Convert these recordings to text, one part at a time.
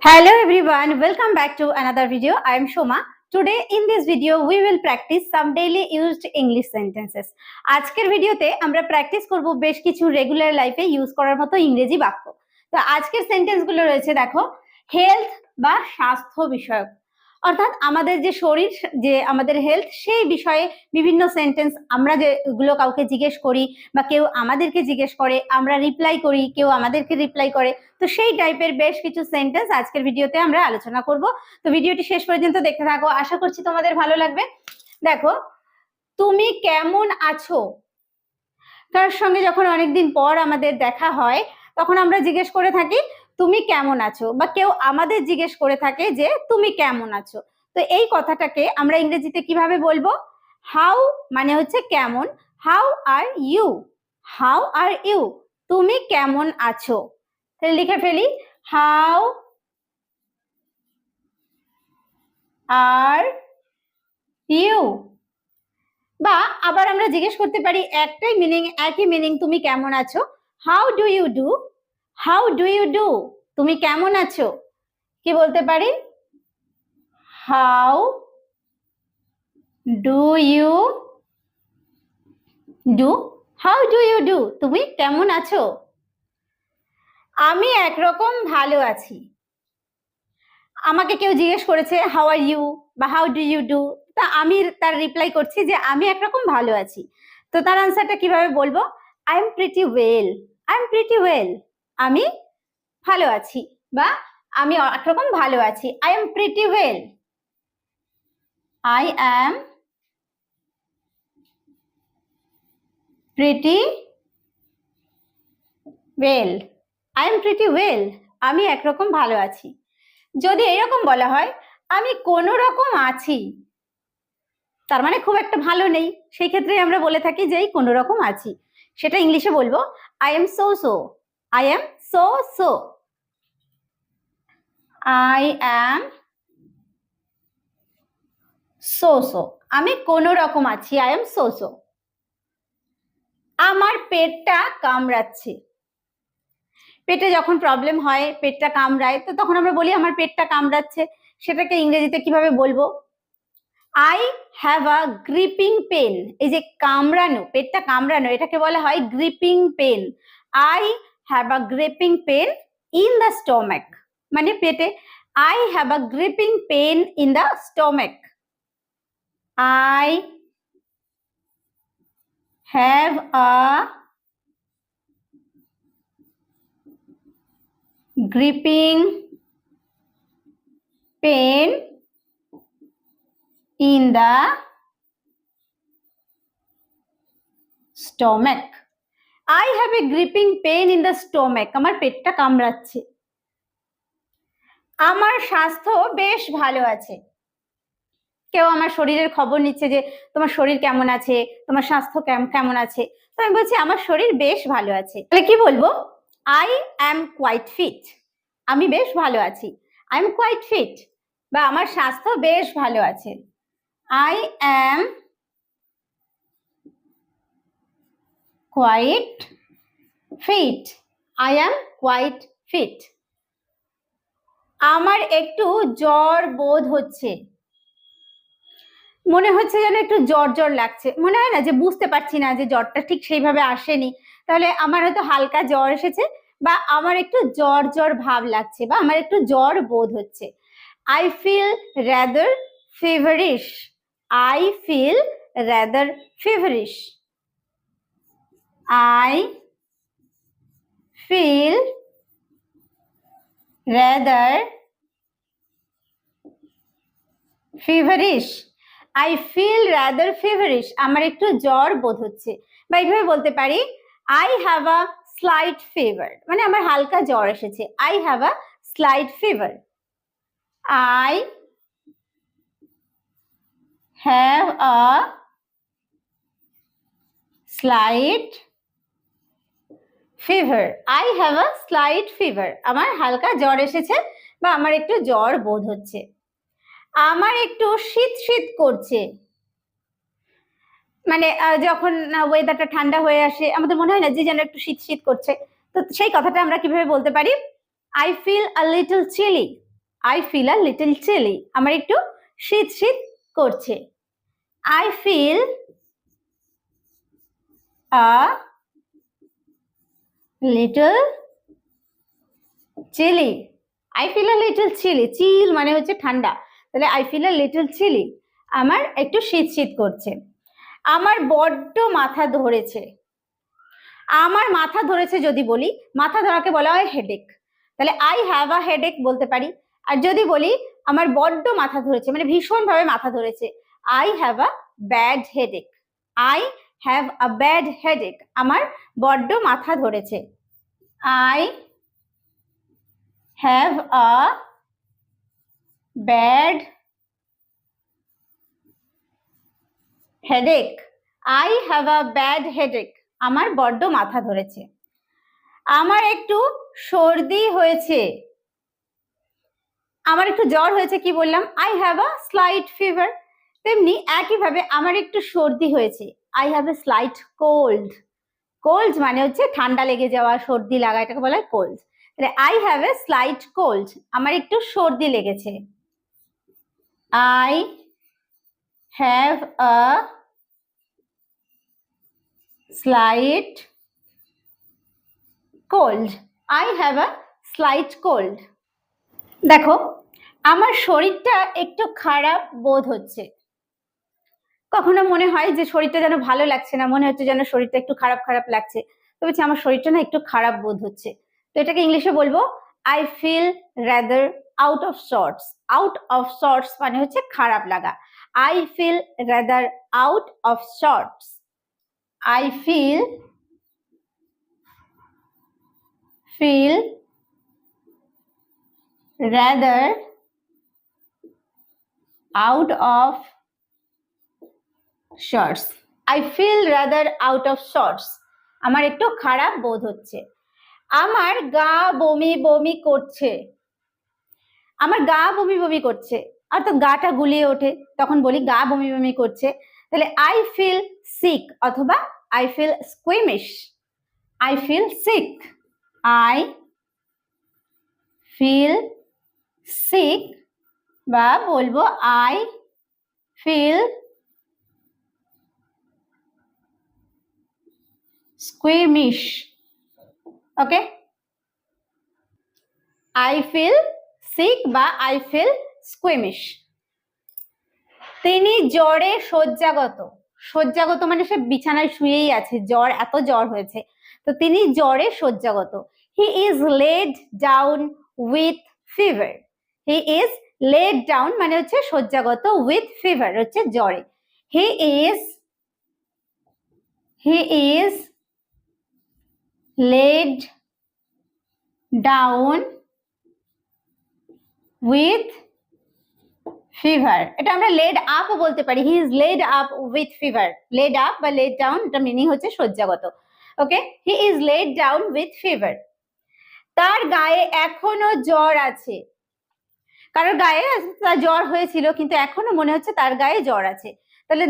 Hello everyone, welcome back to another video. I am Shoma. Today in this video we will practice some daily used English sentences. আজকের ভিডিওতে আমরা practice করব বেশ কিছু regular লাইফে use করার মতো ইংরেজি বাক্য। তো আজকের সেন্টেন্সগুলো রয়েছে দেখো, হেলথ বা স্বাস্থ্য বিষয়ক, অর্থাৎ আমাদের যে শরীর, যে আমাদের হেলথ, সেই বিষয়ে বিভিন্ন সেন্টেন্স আমরা যেগুলো কাউকে জিজ্ঞেস করি বা কেউ আমাদেরকে জিজ্ঞেস করে, আমরা রিপ্লাই করি, কেউ আমাদেরকে রিপ্লাই করে, তো সেই টাইপের বেশ কিছু সেন্টেন্স আজকের ভিডিওতে আমরা আলোচনা করব। তো ভিডিওটি শেষ পর্যন্ত দেখতে থাকো, আশা করছি তোমাদের ভালো লাগবে। দেখো, তুমি কেমন আছো? তার সঙ্গে যখন অনেকদিন পর আমাদের দেখা হয় তখন আমরা জিজ্ঞেস করে থাকি তুমি কেমন আছো, বা কেউ আমাদের জিজ্ঞেস করে থাকে যে তুমি কেমন আছো। তো এই কথাটাকে আমরা ইংরেজিতে কিভাবে বলবো? হাউ মানে হচ্ছে কেমন, how are you, how are you, তুমি কেমন আছো। তাহলে লিখে ফেলি, হাউ আর ইউ। বা আবার আমরা জিজ্ঞেস করতে পারি একটাই মিনিং, একই মিনিং, তুমি কেমন আছো, how do you do, how do you do, তুমি কেমন আছো। কি বলতে পারি? How do you do, how do you do, তুমি কেমন আছো। আমি একরকম ভালো আছি। আমাকে কেউ জিজ্ঞেস করেছে হাউ আর ইউ বা হাউ ডু ইউ ডু, তা আমি তার রিপ্লাই করছি যে আমি একরকম ভালো আছি। তো তার আনসারটা কিভাবে বলবো? I am pretty well, I am pretty well, আমি ভালো আছি, বা আমি একরকম ভালো আছি, I am pretty well, I am pretty well, I am pretty well, আমি একরকম ভালো আছি। যদি এরকম বলা হয় আমি কোনো রকম আছি, তার মানে খুব একটা ভালো নেই, সেই ক্ষেত্রে আমরা বলে থাকি যে কোনো রকম আছি। সেটা ইংলিশে বলবো I am so so, I am so so, I am so so, আমি কোনো রকম আছি, আই এম সো সো। আমার পেটটা কামড়াচ্ছে। পেটে যখন প্রবলেম হয়, পেটটা কামড়ায়, তো তখন আমরা বলি আমার পেটটা কামড়াচ্ছে। সেটাকে ইংরেজিতে কিভাবে বলবো? I have a gripping pain. এই যে কামড়ানো, পেটটা কামড়ানো, এটাকে বলা হয় gripping pain. I have a gripping pain in the stomach, মানে পেটে। I have a gripping pain in the stomach, I have a gripping pain in the stomach. I have a gripping pain in the stomach. আমার পেটটা কামড়াচ্ছে। আমার স্বাস্থ্য বেশ ভালো আছে। কেউ আমার শরীরের খবর নিচ্ছে যে তোমার শরীর কেমন আছে, তোমার স্বাস্থ্য কেমন আছে, তো আমি বলছি আমার শরীর বেশ ভালো আছে। তাহলে কি বলবো? I am quite fit. আমি বেশ ভালো আছি, I am quite fit, বা আমার স্বাস্থ্য বেশ ভালো আছে, I am quite fit, I am quite fit. আমার একটু জ্বর বোধ হচ্ছে। মনে হচ্ছে যেন একটু জ্বর জ্বর লাগছে, মনে হয় না যে বুঝতে পারছি না যে জ্বরটা ঠিক সেইভাবে আসেনি, তাহলে আমার হয়তো হালকা জ্বর এসেছে, বা আমার একটু জ্বর জ্বর ভাব লাগছে, বা আমার একটু জ্বর বোধ হচ্ছে। I feel rather feverish, I feel rather feverish, I feel rather feverish, I feel rather feverish, আমার একটু জ্বর বোধ হচ্ছে। বা এইভাবে বলতে পারি I have a slight fever, মানে আমার হালকা জ্বর এসেছে, I have a slight fever, I have a slight fever, I have a slight fever, আমার হালকা জ্বর এসেছে বা আমার একটু জ্বর বোধ হচ্ছে। আমার একটু শীত শীত করছে, মানে যখন ওয়েদারটা ঠান্ডা হয়ে আসে আমাদের মনে হয় না যে যেন একটু শীত শীত করছে, তো সেই কথাটা আমরা কিভাবে বলতে পারি? I feel a little chilly, I feel a little chilly, আমার একটু শীত শীত করছে। I feel a little chilly, I feel a little chilly, chill মানে হচ্ছে ঠান্ডা, তাহলে I feel a little chilly, আমার একটু শীত শীত করছে। আমার বড্ড মাথা ধরেছে, আমার মাথা ধরেছে যদি বলি, মাথা ধরাকে বলা হয় হেডেক, তাহলে আই হ্যাভ আ হেডেক বলতে পারি। আর যদি বলি আমার বড্ড মাথা ধরেছে মানে ভীষণ ভাবে মাথা ধরেছে, I have a bad headache, I have a bad headache, আমার বড্ড মাথা ধরেছে। I have a bad headache, I have a bad headache, আমার বড্ড মাথা ধরেছে। আমার একটু সর্দি হয়েছে, আমার একটু জ্বর হয়েছে, কি বললাম, I have a slight fever. তেমনি একইভাবে আমার একটু সর্দি হয়েছে, I have a slight cold, cold মানে হচ্ছে ঠান্ডা লেগে যাওয়া, সর্দি লাগা, এটাকে বলা হয় কোল্ড। তাহলে I have a slight cold, আমার একটু সর্দি লেগেছে। I have a slight cold, I have a slight cold. দেখো আমার শরীরটা একটু খারাপ বোধ হচ্ছে, কখনো মনে হয় যে শরীরটা যেন ভালো লাগছে না, মনে হচ্ছে যেন শরীরটা একটু খারাপ খারাপ লাগছে, তো বলছি আমার শরীরটা না একটু খারাপ বোধ হচ্ছে। তো এটাকে ইংলিশে বলবো I feel rather out of sorts, out of sorts মানে হচ্ছে খারাপ লাগা, I feel rather out of sorts, I feel rather out of sorts, I feel rather out of sorts, আমার একটু খারাপ বোধ হচ্ছে। আমার গা বমি বমি করছে, আমার গা বমি বমি করছে, আর তো গাটা গুলিয়ে ওঠে, তখন বলি গা বমি বমি করছে, তাহলে আই ফিল সিক অথবা I feel squeamish, I feel sick, I feel sick, বা বলবো I feel squeamish, okay, I feel sick বা I feel squeamish। তিনি জ্বরে শয্যাগত, শয্যাগত মানে সে বিছানায় শুয়েই আছে, জ্বর, এত জ্বর হয়েছে, তো তিনি জ্বরে শয্যাগত। He is laid down with fever, he is laid down মানে হচ্ছে শয্যাগত, উইথ ফিভার হচ্ছে জ্বরে, he is laid down with fever, এটা আমরা laid up ও বলতে পারি, he is laid up with fever, laid up বা laid down এটা মিনিং হচ্ছে শয্যাগত, ওকে, he is laid down with fever। তার গায়ে এখনো জ্বর আছে, কারোর গায়ে তার জ্বর হয়েছিল কিন্তু এখনো মনে হচ্ছে তার গায়ে জ্বর আছে, তাহলে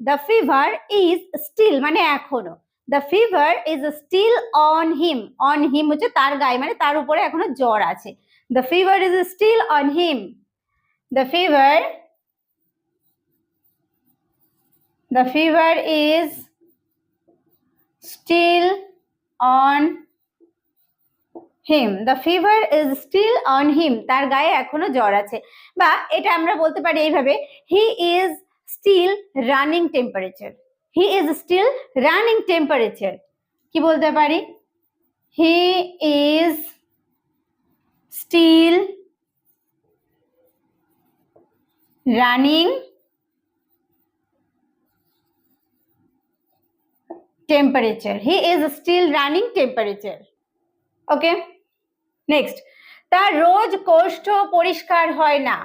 the fever is still মানে এখনো, the fever is still on him, on him হচ্ছে তার গায়ে মানে তার উপরে এখনো জ্বর আছে, the fever is still on him, the fever is still on him, the fever is still on him, তার গায়ে এখনো জ্বর আছে, বা এটা আমরা বলতে পারি এইভাবে, he is still running temperature, he is still running temperature, কি বলতে পারি, he is still running temperature, he is still running temperature, okay. Next, তার রোজ কোষ্ঠ পরিষ্কার হয় না,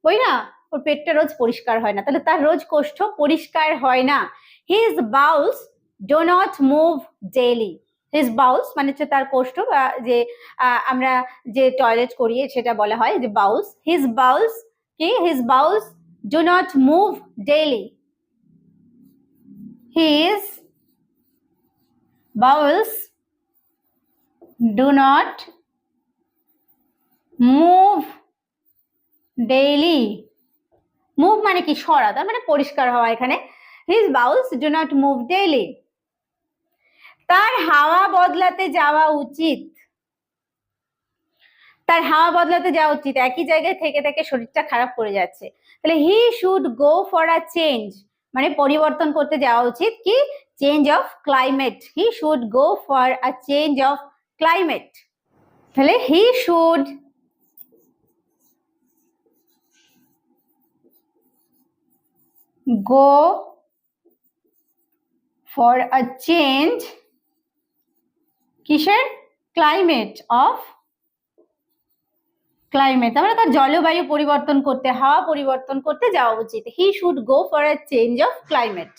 ওই না ওর পেটটা রোজ পরিষ্কার হয় না, তাহলে তার রোজ কোষ্ঠ পরিষ্কার হয় না, his bowels do not move daily, his bowels মানে হচ্ছে তার কোষ্ঠ, বা যে আমরা যে টয়লেট করি সেটা বলা হয় যে বাউলস, হিজ বাউলস কি, his bowels do not move daily, his bowels do not move daily. Move মানে কি? সরা, তার মানে পরিষ্কার হওয়া। এখানে his bowels do not move daily. তার হাওয়া বদলাতে যাওয়া উচিত। তার হাওয়া বদলাতে যাওয়া উচিত, একই জায়গায় থেকে থেকে শরীরটা খারাপ করে যাচ্ছে। তাহলে he should go for a change, মানে পরিবর্তন করতে যাওয়া উচিত। কি? Change of climate. He should go for a change of climate. তাহলে he should go for a change কিসের? ক্লাইমেট অফ ক্লাইমেট, আমরা তার জলবায়ু পরিবর্তন করতে, হাওয়া পরিবর্তন করতে যাওয়া উচিত। হি should go for a change of climate.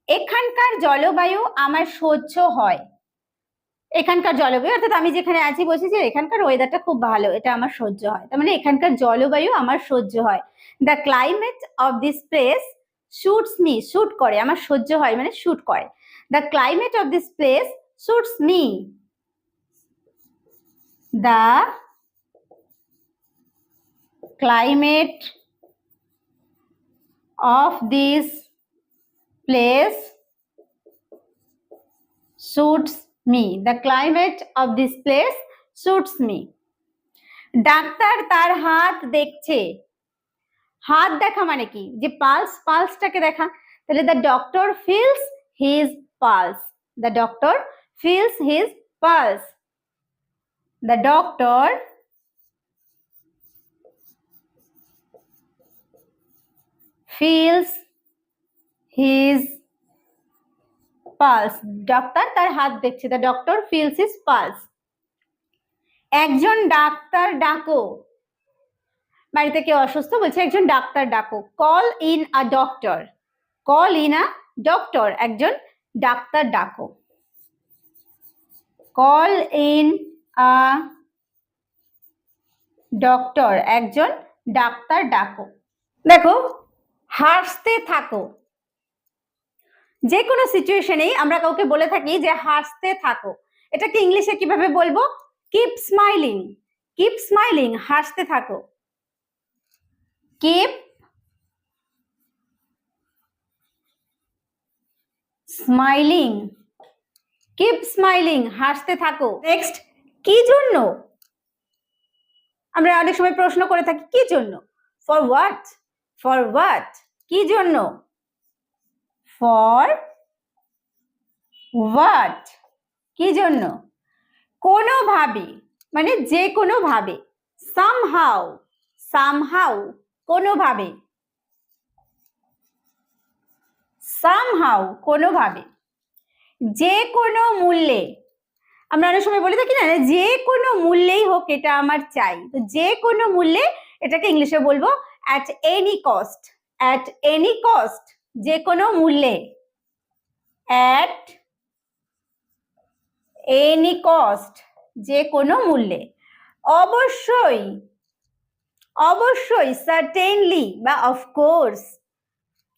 এখানকার জলবায়ু আমার সহ্য হয়। এখানকার জলবায়ু অর্থাৎ আমি যেখানে আছি বলছি যে এখানকার ওয়েদারটা খুব ভালো, এটা আমার সহ্য হয়। তার মানে এখানকার জলবায়ু আমার সহ্য হয়। The climate of this place suits me, shoot করে, আমার সহ্য হয় মানে শুট করে। The climate of this place suits me. The climate of this place suits me. The climate of this place suits me. Doctor তার হাত দেখছে। হাত দেখা মানে কি? যে পালস, পালসটাকে দেখা। তাহলে the doctor feels his pulse. The doctor feels his pulse. The doctor feels his pulse. Doctor তার হাত দেখছে। The doctor feels his pulse. একজন ডাক্তার ডাকো। বাড়িতে কেউ অসুস্থ, বলছে একজন ডাক্তার ডাকো। Call in a doctor. Call in a doctor, একজন ডাক্তার ডাকো। কল ইন আ ডক্টর, একজন ডাক্তার ডাকো। দেখো, হাসতে থাকো। যে কোনো সিচুয়েশনেই আমরা কাউকে বলে থাকি যে হাসতে থাকো। এটাকে ইংলিশে কিভাবে বলবো? Keep smiling. কিপ স্মাইলিং, হাসতে থাকো। Keep smiling. কিপ স্মাইলিং, হাসতে থাকো। নেক্সট, কি জন্য? আমরা অনেক সময় প্রশ্ন করে থাকি কি জন্য? For what. ফর হোয়াট, কি জন্য? ফর হোয়াট, কি জন্য? কোনোভাবে মানে যে কোনো ভাবে। সামহাউ। সামহাউ, কোনোভাবে। সামহাউ, কোনোভাবে। যে কোনো মূল্যে। আমরা অনেক সময় বলে থাকি না, যে কোনো মূল্যেই হোক এটা আমার চাই। তো যে কোনো মূল্যে, এটাকে ইংলিশে বলবো at any cost. At any cost, যে কোনো মূল্যে। অ্যাট এনি কস্ট, যে কোনো মূল্যে। অবশ্যই। অবশ্যই, সার্টেনলি বা অফকোর্স।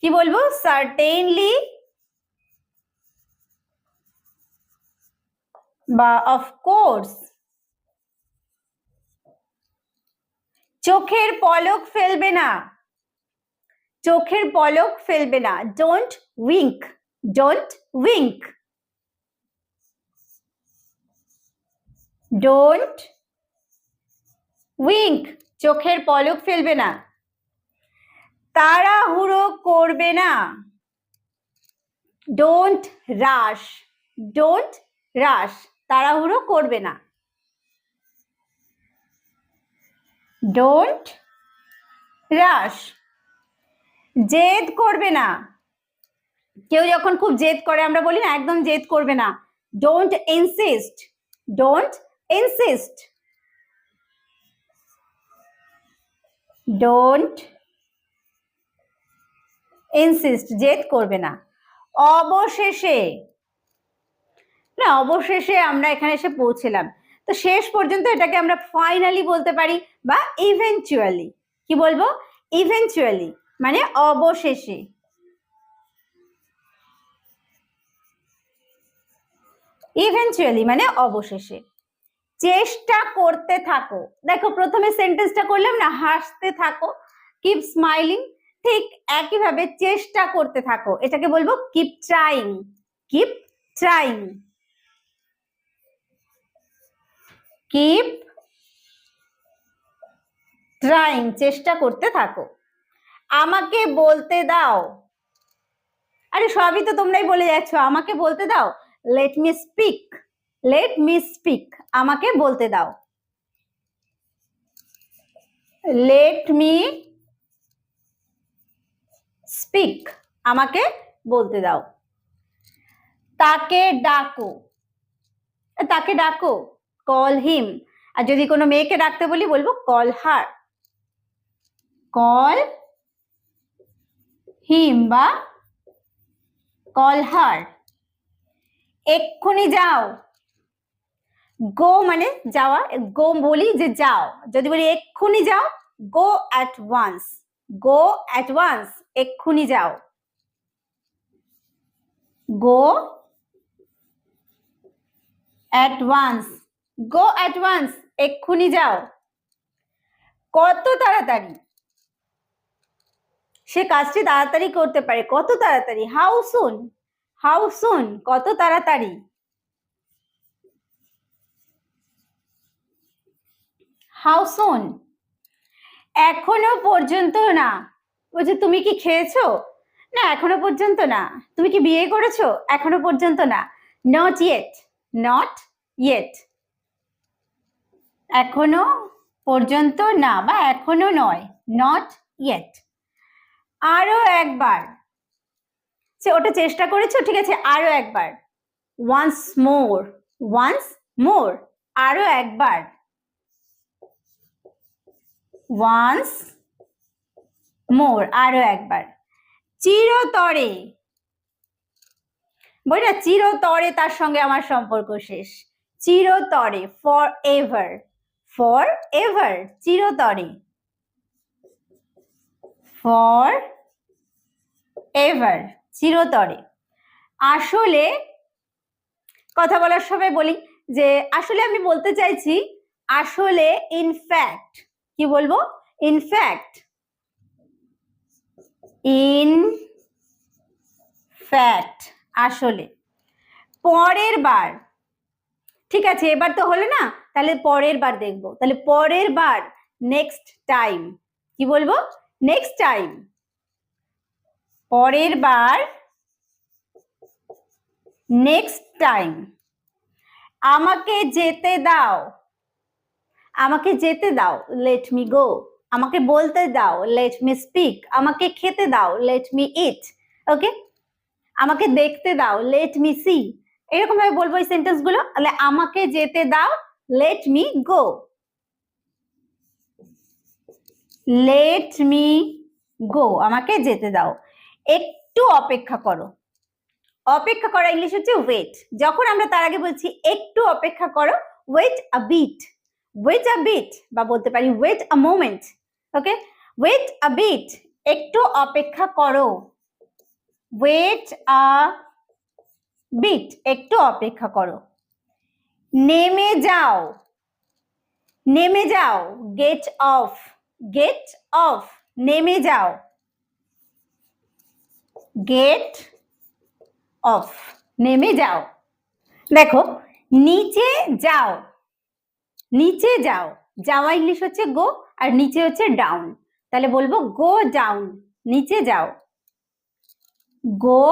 কি বলবো? সার্টেনলি বা অফকোর্স। চোখের পলক ফেলবে না। চোখের পলক ফেলবে না। Don't Wynk. Don't Wynk. Don't Wynk, চোখের পলক ফেলবে না। তাড়াহুড়ো করবে না। Don't rush. ডোন্ট রাশ, তাড়াহুড়ো করবে না। ডোন্ট রাশ। জেদ করবে না। কেউ যখন খুব জেদ করে আমরা বলি না একদম জেদ করবে না। Don't insist. Don't insist. Don't insist, জেদ করবে না। অবশেষে। না, অবশেষে আমরা এখানে এসে পৌঁছলাম। তো শেষ পর্যন্ত এটাকে আমরা ফাইনালি বলতে পারি বা ইভেন্চুয়ালি। কি বলবো? ইভেন্চুয়ালি মানে অবশেষে। ইভেন্চুয়ালি মানে অবশেষে। চেষ্টা করতে থাকো। দেখো প্রথমে সেন্টেন্সটা করলাম না, হাসতে থাকো, কিপ স্মাইলিং, ঠিক একইভাবে চেষ্টা করতে থাকো, এটাকে বলবো keep trying. Keep trying, keep trying, চেষ্টা করতে থাকো। আমাকে বলতে দাও, আরে সবই তো তোমরাই বলে যাচ্ছ, আমাকে বলতে দাও, let me speak. Let me speak, আমাকে বলতে দাও। লেট মি স্পিক, আমাকে বলতে দাও। তাকে ডাকো, তাকে ডাকো, কল হিম। আর যদি কোনো মেয়েকে ডাকতে বলি বলবো কল হার। কল হিম বা কল হার। এক্ষুনি যাও, গো মানে যাওয়া, গো বলি যে যাও, যদি বলি এক্ষুনি যাও, go at once. Go at once, এক্ষুনি যাও। Go at once, go at once, এক্ষুনি যাও। কত তাড়াতাড়ি, সে কাজটি তাড়াতাড়ি করতে পারে, কত তাড়াতাড়ি, হাউ সুন। হাউ সুন, কত তাড়াতাড়ি। হাউ সুন। এখনো পর্যন্ত না, বলছে তুমি কি খেয়েছো, না এখনো পর্যন্ত না। তুমি কি বিয়ে করেছো, এখনো পর্যন্ত না। নট ইয়েট, নট ইয়েট, এখনো পর্যন্ত না বা এখনো নয়, নট ইয়েট। আরো একবার, ওটা চেষ্টা করেছো, ঠিক আছে, আরো একবার। ওয়ান্স মোর, ওয়ান্স মোর, আরো একবার। ওয়ান্স মোর, আরো একবার। চিরতরে, বলি না চিরতরে তার সঙ্গে আমার সম্পর্ক শেষ। চিরতরে, ফর এভার, ফর এভার, চিরতরে, ফর এভার, চিরতরে। আসলে কথা বলার সময় বলি যে আসলে আমি বলতে চাইছি, আসলে ইনফ্যাক্ট, কি বলবো, ইনফ্যাক্ট, ইন ফ্যাক্ট, আসলে। পরের বার, ঠিক আছে এবার তো হলো না, তাহলে পরের বার দেখবো, তাহলে পরের বার, নেক্সট টাইম, কি বলবো, নেক্সট টাইম। পরের বার, নেক্সট টাইম। আমাকে যেতে দাও, আমাকে যেতে দাও, লেট মি গো। আমাকে বলতে দাও, লেট মি স্পিক। আমাকে খেতে দাও, লেট মি ইট। ওকে, আমাকে দেখতে দাও, লেট মি সি। এরকম ভাবে বলবো এই সেন্টেন্স গুলো। তাহলে আমাকে যেতে দাও, let me go. Let me go, আমাকে যেতে দাও। একটু অপেক্ষা করো, অপেক্ষা করা ইংলিশ হচ্ছে ওয়েট। যখন আমরা তার আগে বলছি একটু অপেক্ষা করো, wait a bit, wait a bit, বা বলতে পারি wait a moment. Okay, wait a bit, একটু অপেক্ষা করো। ওয়েট আ বিট, একটু অপেক্ষা করো। নেমে যাও, নেমে যাও, গেট অফ, গেট অফ, নেমে যাও, গেট অফ, নেমে যাও। দেখো নিচে যাও, নিচে যাও, যাওয়া ইংলিশ হচ্ছে গো, আর নিচে হচ্ছে ডাউন। তাহলে বলবো গো ডাউন, নিচে যাও। গো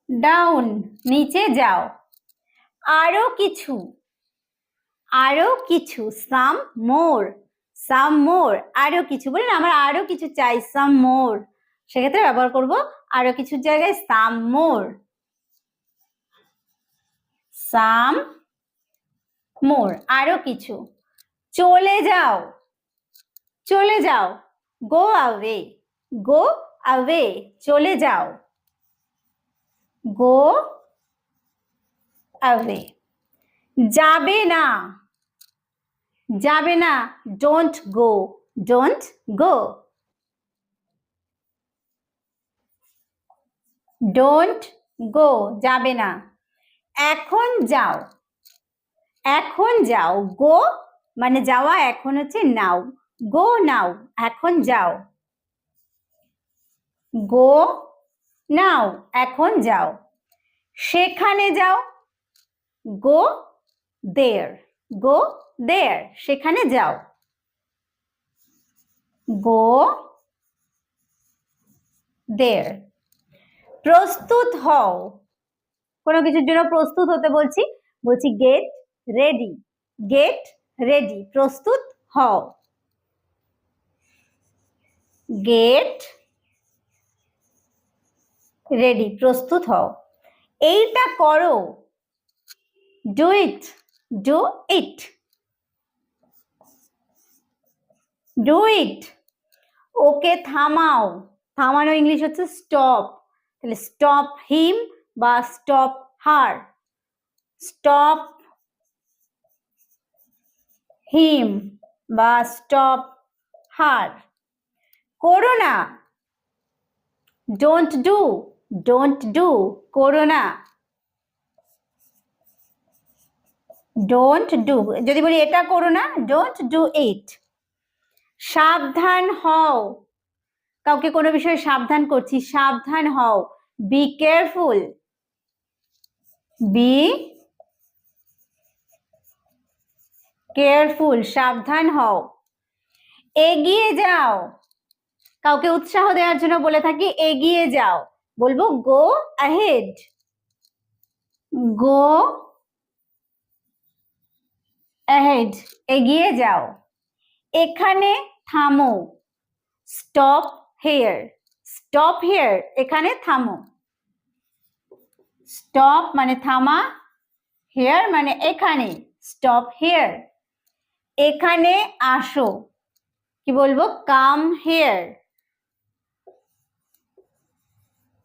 ডাউন, নিচে যাও। আরো কিছু, আরো কিছু, সাম মোর, সাম মোর, আরো কিছু, বলেন আমার আরো কিছু চাই, সাম মোর, সেক্ষেত্রে ব্যবহার করব আরো কিছুর জায়গায় সাম মোর, সাম মোর, আরো কিছু। চলে যাও, চলে যাও, গো অ্যাওয়ে, গো অ্যাওয়ে, চলে যাও, গো অ্যাওয়ে। যাবে না, যাবে না, don't go, don't go, don't go, যাবে না। এখন যাও, এখন যাও, গো মানে যাওয়া, এখন হচ্ছে নাও, গো নাও, এখন যাও, গো নাও, এখন যাও। সেখানে যাও, গো দেয়ার, গো দেয়ার, সেখানে যাও, গো দেয়ার। প্রস্তুত হও, কোনো কিছুর জন্য প্রস্তুত হতে বলছি, বলছি গেট রেডি, গেট রেডি, প্রস্তুত হও, গেট রেডি, প্রস্তুত হও। এইটা করো, do it, do it, do it. Okay থামাও, থামানো ইংলিশ হচ্ছে স্টপ, তাহলে স্টপ হিম বা স্টপ হার, স্টপ হিম বা স্টপ হার। করো না, ডোন্ট ডু, ডোন্ট ডু, করো না, ডোন্ট ডু। যদি বলি এটা করো না, ডোন্ট ডু ইট। সাবধান হও, কাউকে কোনো বিষয়ে সাবধান করছি, সাবধান হও, বি কেয়ারফুল, বি কেয়ারফুল, সাবধান হও। এগিয়ে যাও, কাউকে উৎসাহ দেওয়ার জন্য বলে থাকি এগিয়ে যাও, বলবো গো অ্যাহেড, গো অ্যাহেড, এগিয়ে যাও। এখানে থামো, স্টপ হেয়ার, স্টপ হেয়ার, এখানে থামো, স্টপ মানে থামা, হেয়ার মানে এখানে, স্টপ হেয়ার। এখানে আসো, কি বলবো, কাম হেয়ার,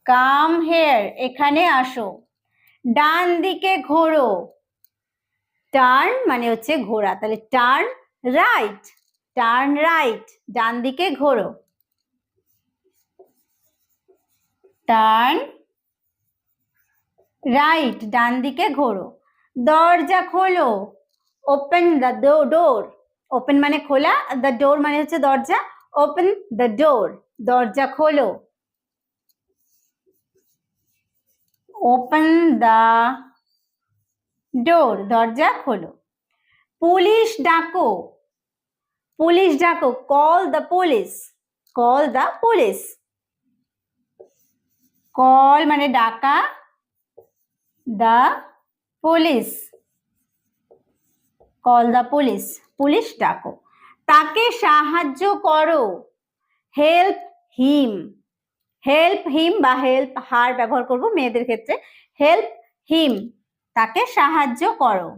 কাম হেয়ার, এখানে আসো। ডান দিকে ঘোরো, টার্ন মানে হচ্ছে ঘোরা, তাহলে টার্ন রাইট, টার্ন রাইট, ডান দিকে ঘোরো, টার্ন রাইট, ডান দিকে ঘোরো। দরজা খোলো, ওপেন দ্য ডোর, ওপেন মানে খোলা, দ্য ডোর মানে হচ্ছে দরজা, ওপেন দ্য ডোর, দরজা খোলো, ওপেন দ্য ডোর, দরজা খোলো। পুলিশ ডাকো, পুলিশ ডাকো, call the police, call the police, call মানে ডাকা, the police, call the police, police ডাকো। তাকে সাহায্য করো, হেল্প হিম, হেল্প হিম বা হেল্প হার ব্যবহার করব মেয়েদের ক্ষেত্রে, হেল্প হিম, তাকে সাহায্য করো,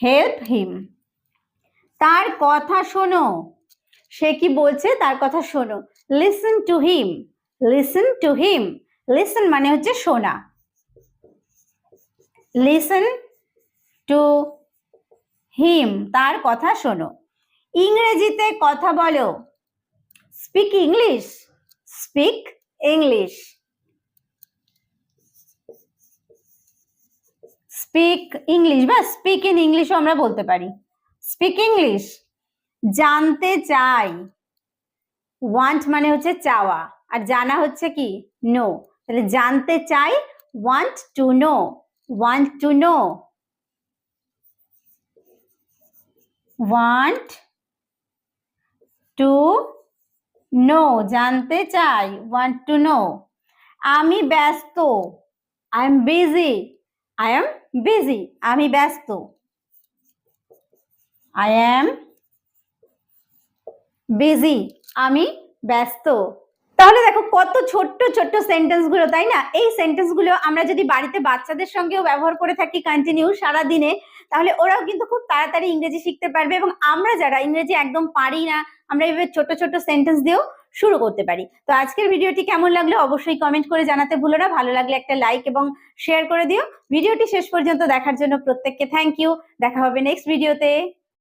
হেল্প হিম। তার কথা শোনো, সে কি বলছে তার কথা শোনো, listen to him, listen to him, listen মানে হচ্ছে শোনা, লিসেন টু হিম, তার কথা শোনো। ইংরেজিতে কথা বলো, speak English, speak English, speak English বা স্পিক ইন ইংলিশও আমরা বলতে পারি, স্পিক ইংলিশ। জানতে চাই, ওয়ান্ট মানে হচ্ছে চাওয়া, আর জানা হচ্ছে কি নো, তাহলে জানতে চাই, want to know, want to know, want to know, জানতে চাই, ওয়ান্ট টু নো। আমি ব্যস্ত, I am busy, I am busy, আমি ব্যস্ত, আই এম বিজি, আমি ব্যস্ত। তাহলে দেখো কত ছোট্ট ছোট্ট সেন্টেন্স গুলো, তাই না? এই সেন্টেন্স গুলো আমরা যদি বাড়িতে বাচ্চাদের সঙ্গেও ব্যবহার করে থাকি কন্টিনিউ সারা দিনে, তাহলে ওরাও কিন্তু খুব তাড়াতাড়ি ইংরেজি শিখতে পারবে, এবং আমরা যারা ইংরেজি একদম পারি না, আমরা এইভাবে ছোট ছোট সেন্টেন্স দিয়েও শুরু করতে পারি। তো আজকের ভিডিওটি কেমন লাগলো অবশ্যই কমেন্ট করে জানাতে ভুলো না, ভালো লাগলে একটা লাইক এবং শেয়ার করে দিও। ভিডিওটি শেষ পর্যন্ত দেখার জন্য প্রত্যেককে থ্যাংক ইউ, দেখা হবে নেক্সট ভিডিওতে।